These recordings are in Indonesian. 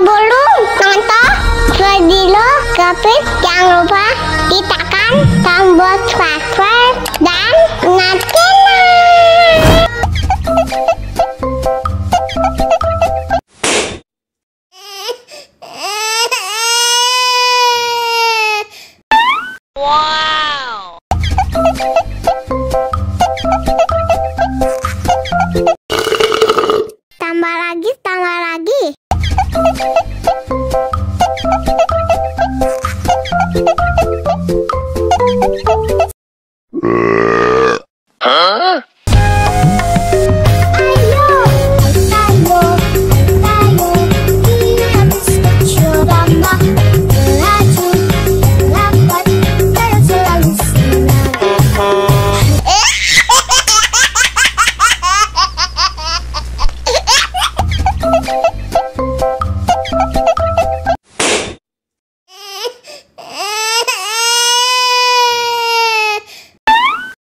Sebelum nonton video Kepit, jangan lupa tekan tombol subscribe dan nyalakan. Wow. Tambah lagi, tambah lagi. Hah?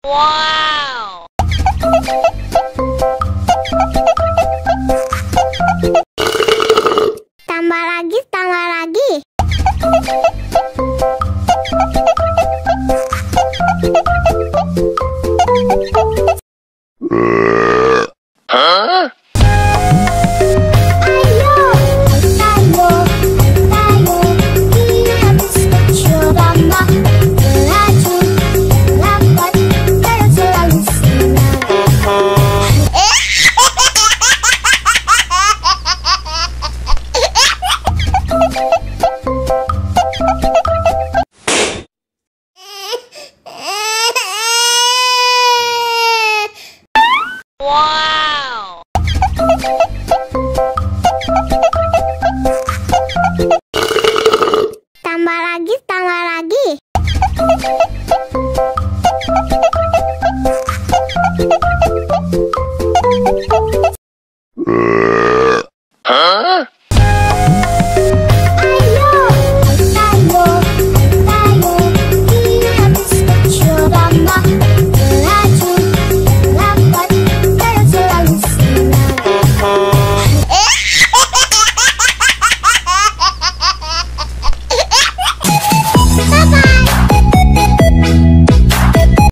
Wow. Tambah lagi, tambah lagi. Hah? Wow. Tambah lagi, tambah lagi.